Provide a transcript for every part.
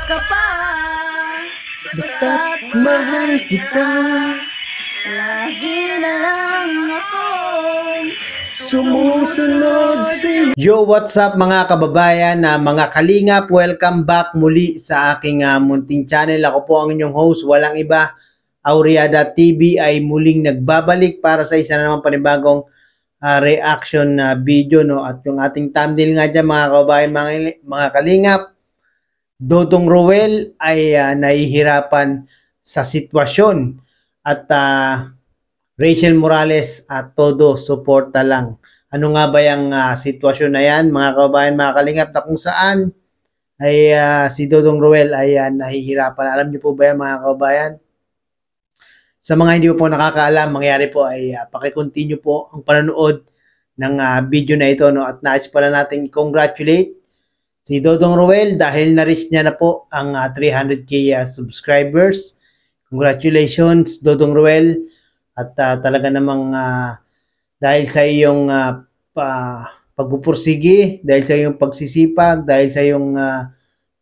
ka pa, basta't mahal kita, lagi na lang akong sumusunod sa'yo. Yo, what's up mga kababayan, mga kalingap, welcome back muli sa aking munting channel. Ako po ang inyong host, walang iba, Aureada TV ay muling nagbabalik para sa isa na naman panibagong reaction video, no? At yung ating thumbnail nga dyan mga kababayan, mga kalingap, Dodong Roel ay nahihirapan sa sitwasyon at Rachel Morales at todo suporta lang. Ano nga ba yung sitwasyon na yan mga kababayan, mga kalingap, na kung saan ay si Dodong Roel ay nahihirapan. Alam niyo po ba yan mga kababayan? Sa mga hindi po nakakaalam, mangyari po ay pakicontinue po ang panonood ng video na ito, no? At nais pala natin congratulate si Dodong Roel dahil na-reach niya na po ang 300k subscribers. Congratulations Dodong Roel, at talaga namang dahil sa iyong pagpupursige, dahil sa iyong pagsisipag, dahil sa iyong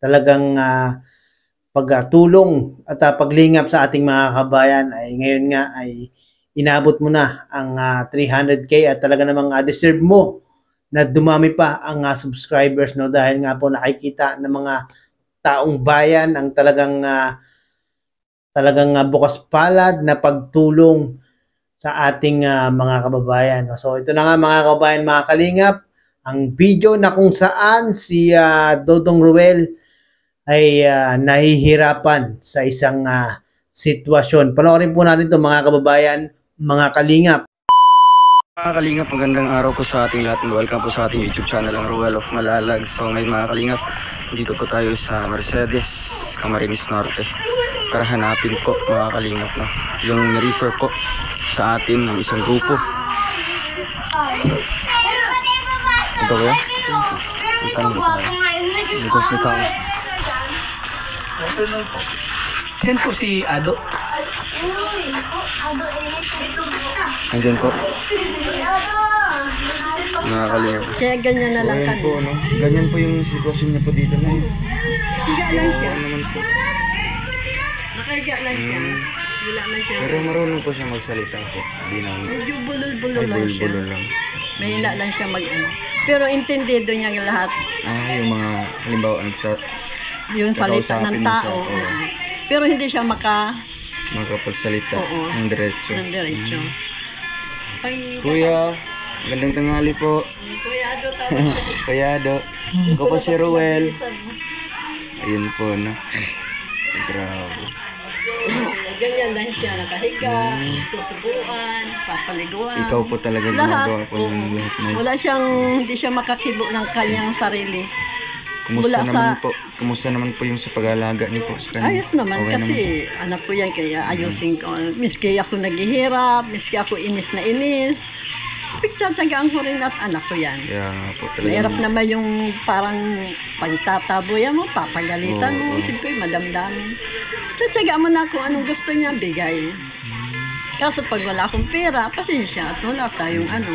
talagang pagtulong at paglingap sa ating mga kabayan, ay ngayon nga ay inabot mo na ang 300k at talaga namang deserve mo na dumami pa ang subscribers, no? Dahil nga po nakikita ng mga taong bayan ang talagang bukas palad na pagtulong sa ating mga kababayan, no? So ito na nga mga kababayan, mga kalingap, ang video na kung saan si Dodong Roel ay nahihirapan sa isang sitwasyon. Panoorin po natin ito mga kababayan, mga kalingap. Mga kalingap, magandang araw po sa ating lahat. Welcome po sa ating YouTube channel, ang Roel of Malalag. So ngayon mga kalingap, dito po tayo sa Mercedes, Camarines Norte, para hanapin po mga kalingap, no, yung refer po sa atin ng isang grupo. Ito ba yan? Ito ba yan? Send po si Ado. Nandiyan po. Mga kalingap. Kaya ganyan na lang Ayan kami. po, no? Ganyan po yung sitwasyon niya po dito na yun. Higa lang siya. Oo naman po. Nakahiga lang siya. Wala na siya. Pero marunong po siya magsalita po. Hindi naman. Medyo bulol-bulol Ay, lang siya. bulol-bulol lang. Mahina lang siya mag-ano. Pero intindido niya lahat. Yung mga halimbawa Yung salita ng kakausapin mo tao. siya, oo. Oo. Pero hindi siya makapagsalita Oo. ng diretso. ng diretso. Kuya, gandang tanghali po. Kuya Ado, tawag siya. Kuya Ado. Ako po si Roel. Ayun po, no? Grabe. Ganyan lang siya. Nakahiga, susubuan, papaliguan. Ikaw po talaga Lahat. ginagawa po yung lahat na yun. Wala siyang, hindi siya makakibo ng kanyang sarili. Kumusta mula naman sa- po? Kumusta naman po yung sa pag-aalaga niyo po sa kanya? Ayos naman Okay kasi anak ko yan, kaya ayusin ko. Miski ako naghihirap, miski ako inis na inis. Pagtsatsagaan ko rin at anak ko yan. Kaya nga po talaga. Mahirap naman yung parang pagtataboyan mo, papagalitan mo, Oo. siyempre madamdamin. Tsatsagaan mo na kung anong gusto niya, bigay. Kaso pag wala akong pera, pasensya at wala tayong ano.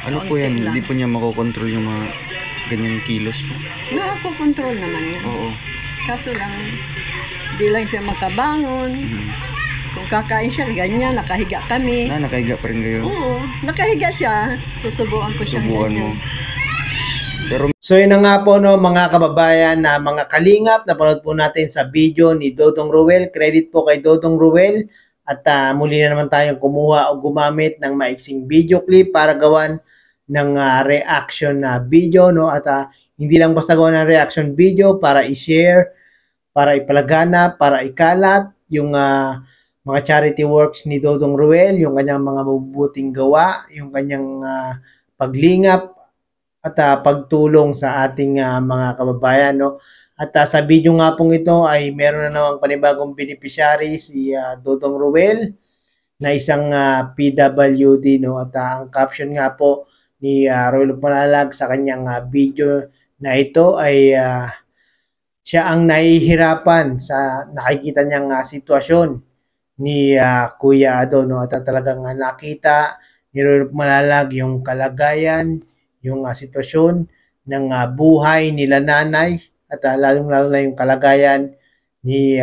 Ano po yan? kaunti lang. Hindi po niya makokontrol yung mga ganyang kilos po. Nakakontrol naman yun. Oo. Kaso lang, di lang siya makabangon. Mhm. Kung kakain siya, ganyan, nakahiga kami. Nakahiga pa rin kayo. Oo, nakahiga siya. Susubuan ko siya Subukan mo. ganyan. Pero So yun na nga po, no, mga kababayan, na mga kalingap, napanood po natin sa video ni Dodong Roel. Credit po kay Dodong Roel, at muli na naman tayong kumuha o gumamit ng maiksing video clip para gawan ng reaction na video, no? At hindi lang basta gawa ng reaction video, para i-share, para ipalaganap, para ikalat yung mga charity works ni Dodong Roel, yung kanyang mga mabubuting gawa, yung kanyang paglingap at pagtulong sa ating mga kababayan, no? At sa video nga pong ito ay meron na namang panibagong beneficiary, si Dodong Roel, na isang PWD, no? At ang caption nga po ni Roel of Malalag sa kanyang video na ito ay siya ang nahihirapan sa nakikita niyang sitwasyon ni Kuya Ado, no? At talagang nakita ni Roel of Malalag yung kalagayan, yung sitwasyon ng buhay nila nanay at lalong-lalo na yung kalagayan ni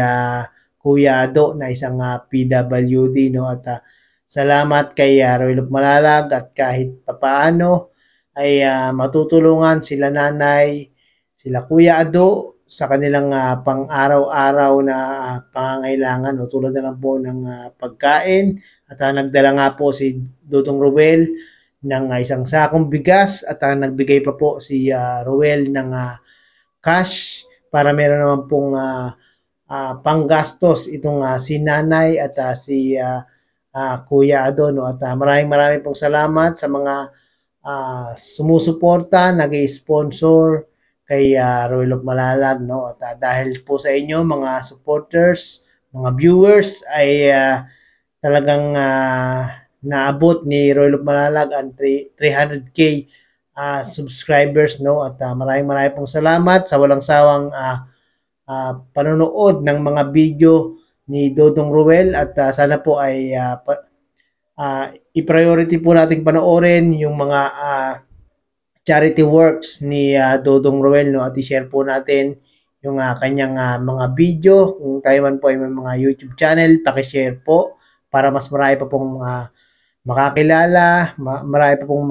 Kuya Ado na isang PWD, no? At salamat kay Roel of Malalag at kahit papaano ay matutulungan sila nanay, sila Kuya Ado sa kanilang pang-araw-araw na pangangailangan, no? Tulad na lang po ng pagkain at nagdala nga po si Dodong Ruel ng isang sakong bigas at nagbigay pa po si Ruel ng cash para meron naman pong panggastos itong si nanay at si Kuya Ado, no? At maraming pong salamat sa mga sumusuporta, nag-sponsor kay Roel of Malalag, no? At dahil po sa inyo mga supporters, mga viewers ay talagang naabot ni Roel of Malalag ang 300k subscribers, no? At maraming pong salamat sa walang sawang panonood ng mga video ni Dodong Ruel at sana po ay i-priority po nating panoorin yung mga charity works ni Dodong Ruel, no? At i-share po natin yung kanyang mga video. Kung tayo man po ay may mga YouTube channel, paki-share po para mas marami pa pong makakilala, marami pa pong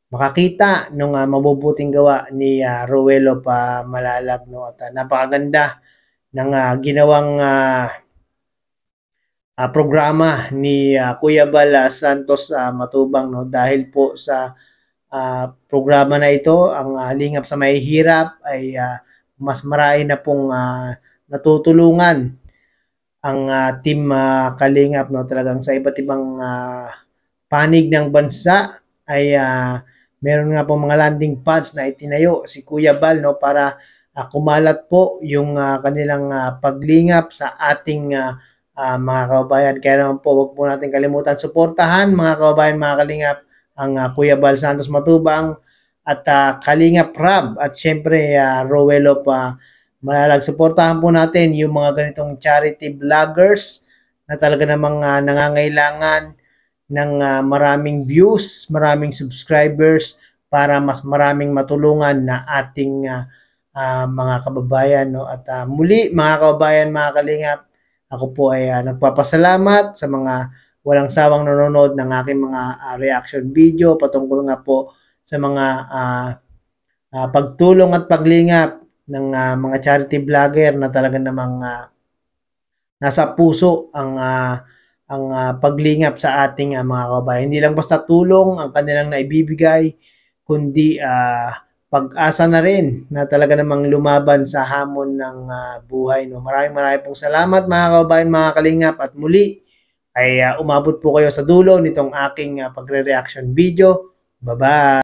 makakita ng mabubuting gawa ni Roel of Malalag, no? At napakaganda ng ginawang programa ni Kuya Bal Santos Matubang, no? Dahil po sa programa na ito, ang Lingap sa Mahihirap ay mas marami na pong natutulungan ang team Kalingap, no? Talagang sa iba't ibang panig ng bansa ay meron nga po mga landing pads na itinayo si Kuya Bal, no? Para kumalat po yung kanilang paglingap sa ating mga kababayan. Kaya naman po, wag po natin kalimutan suportahan mga kababayan, mga Kalingap, ang Kuya Bal Santos Matubang at Kalingap Rab at syempre Roel of Malalag. Suportahan po natin yung mga ganitong charity vloggers na talaga namang nangangailangan ng maraming views, maraming subscribers para mas maraming matulungan na ating mga kababayan, no? At muli mga kababayan, mga Kalingap, ako po ay nagpapasalamat sa mga walang sawang nanonood ng aking mga reaction video patungkol nga po sa mga pagtulong at paglingap ng mga charity vlogger na talaga namang nasa puso ang paglingap sa ating mga kababayan. Hindi lang basta tulong ang kanilang naibibigay, kundi pag-asa na rin na talaga namang lumaban sa hamon ng buhay, no? Maraming pong salamat mga kababayan, mga Kalingap, at muli ay umabot po kayo sa dulo nitong aking pagre-reaction video. Bye-bye!